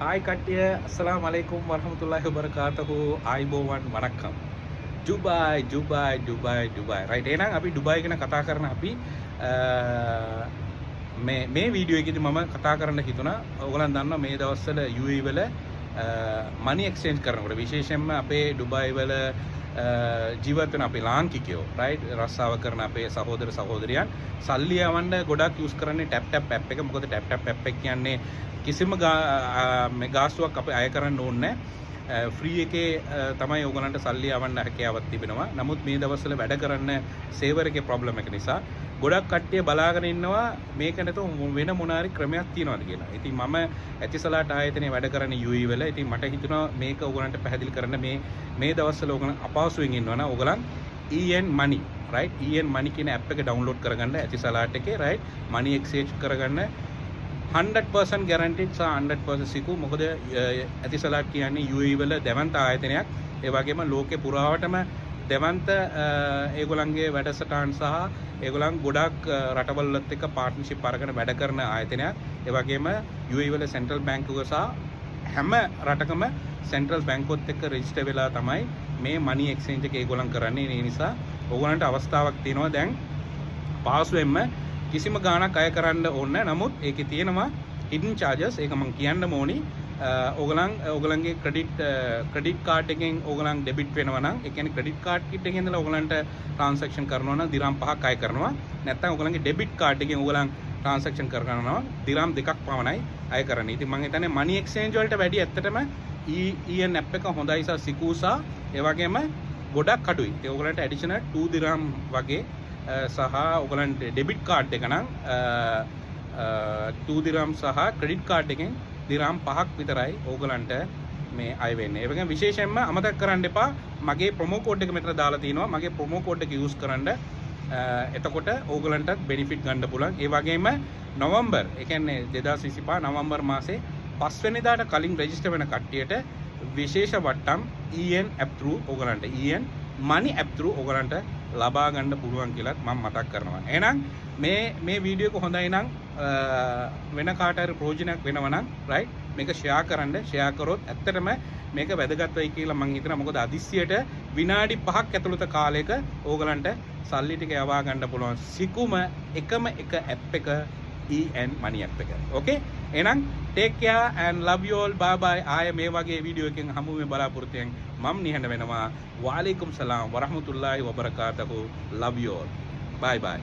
Hi கட்டிய அஸ்ஸலாமு அலைக்கும் வரஹ்மத்துல்லாஹி வபரகாத்துஹு ආයිබෝවන් වණක්කම් ඩුබායි රයිට් එහෙනම් අපි ඩුබායි ගැන කතා කරන අපි මේ වීඩියෝ එකේදී මම කතා කරන්න හිතුණා ඔයගොල්ලන් දන්නවා මේ දවස්වල UAE වල මනි එක්ස්චේන්ජ් කරනකොට විශේෂයෙන්ම අපේ ඩුබායි වල ජීවත් වෙන අපේ ලාංකිකයෝ රයිට් රස්සාව කරන අපේ සහෝදර සහෝදරියන් සල්ලි යවන්න ගොඩක් යූස් කරන්නේ ටැප් ඇප් එක. මොකද ටැප් ඇප් එක කියන්නේ කිසිම ගාස්තුවක් අපි අය කරන්න ඕනේ නැහැ. ෆ්‍රී එකේ තමයි ඕගලන්ට සල්ලි යවන්න හැකියාවක් තිබෙනවා. නමුත් මේ දවස්වල වැඩ කරන්න සේවර් එකේ ප්‍රොබ්ලම් එක නිසා ගොඩක් කට්ටිය බලාගෙන ඉන්නවා මේකට වෙන මොනාරි ක්‍රමයක් තියනවාද කියලා. ඉතින් මම ඇතිසලාට ආයතනයේ වැඩ කරන UAE වල ඉතින් මට හිතුණා මේක ඕගලන්ට පැහැදිලි කරන්න මේ දවස්වල ඕගලන් අපහසුයෙන් ඉන්නවනම් ඕගලන් EN money right EN money කියන app එක download කරගන්න ඇතිසලාට එකේ right money exchange කරගන්න 100% guaranteed සහ 100% සිකු. මොකද ඇතිසලාට් කියන්නේ UAE වල දැවන්ත ආයතනයක්. ඒ වගේම ලෝකේ පුරාවටම දැවන්ත ඒගොල්ලන්ගේ වැඩසටහන් සහ ඒගොල්ලන් ගොඩක් රටවල්වත් එක්ක පාර්ට්නර්ෂිප් අරගෙන වැඩ කරන ආයතනයක්. ඒ වගේම UAE වල සෙන්ට්‍රල් බැංකුව සහ හැම රටකම සෙන්ට්‍රල් බැංකුවත් එක්ක රෙජිස්ටර් වෙලා තමයි මේ මනි එක්ස්චේන්ජ් එක ඒගොල්ලන් කරන්නේ. ඒ නිසා ඕගොල්ලන්ට අවස්ථාවක් තියෙනවා දැන් පාසුවෙන්ම කිසිම ගාණක් අය කරන්න ඕනේ. නමුත් ඒකේ තියෙනවා හිඩන් charges. ඒක මම කියන්න ඕනි. ඕගලන්ගේ ක්‍රෙඩිට් කාඩ් එකෙන් ඕගලන් ඩෙබිට් වෙනවා නම් ඒ කියන්නේ ක්‍රෙඩිට් කාඩ් කිට් එකෙන් ඉඳලා ඕගලන්ට ට්‍රාන්සැක්ෂන් කරනවා නම් දිරම් 5ක් අය කරනවා. නැත්නම් ඕගලන්ගේ ඩෙබිට් කාඩ් එකෙන් ඕගලන් ට්‍රාන්සැක්ෂන් කරනවා දිරම් 2ක් පමණයි අය කරන්නේ. ඉතින් මම හිතන්නේ මනි එක්ස්චේන්ජ් වලට වැඩි ඇත්තටම EN app එක හොඳයි සහ සිකුසා ඒ වගේම ගොඩක් අඩුයි. ඒ ඕගලන්ට ඇඩිෂනල් 2 දිරම් වගේ සහ ඔයගලන්ට ඩෙබිට් කාඩ් එක නම් 2 දිරම් සහ ක්‍රෙඩිට් කාඩ් එකෙන් දිරම් 5ක් විතරයි ඕගලන්ට මේ අය වෙන්නේ. ඒ වගේම විශේෂයෙන්ම අමතක කරන්න එපා මගේ ප්‍රොමෝ කෝඩ් එක මෙතන දාලා තිනවා. මගේ ප්‍රොමෝ කෝඩ් එක යූස් කරන්න. එතකොට ඕගලන්ටත් බෙනිෆිට් ගන්න පුළුවන්. ඒ වගේම නොවැම්බර් ඒ කියන්නේ 2025 නොවැම්බර් මාසේ 5 වෙනිදාට කලින් රෙජිස්ටර් වෙන කට්ටියට විශේෂ වට්ටම් EN app through ඕගලන්ට EN money app through ඕගලන්ට ලබා ගන්න පුළුවන් කියලාත් මම මතක් කරනවා. එහෙනම් මේ වීඩියෝ එක හොඳයි නම් වෙන කාට හරි ප්‍රයෝජනයක් වෙනවා නම් රයිට් මේක ෂෙයා කරන්න. ෂෙයා කරොත් ඇත්තටම මේක වැදගත් වෙයි කියලා මම හිතනවා. මොකද අදිස්සියට විනාඩි 5ක් ඇතුළත කාලයක ඕගලන්ට සල්ලි ටික යවා ගන්න පුළුවන් සිකුම එකම එක app එක EN money app එක. Okay එහෙනම් take care and love you all. bye bye. ආය මේ වගේ වීඩියෝ එකකින් හමු වෙන බලාපොරොත්තුෙන් මම නිහඬ වෙනවා. වලයිකුම් සලාම් වරහමතුල්ලාහි වබරකාතහු. love you all. bye bye.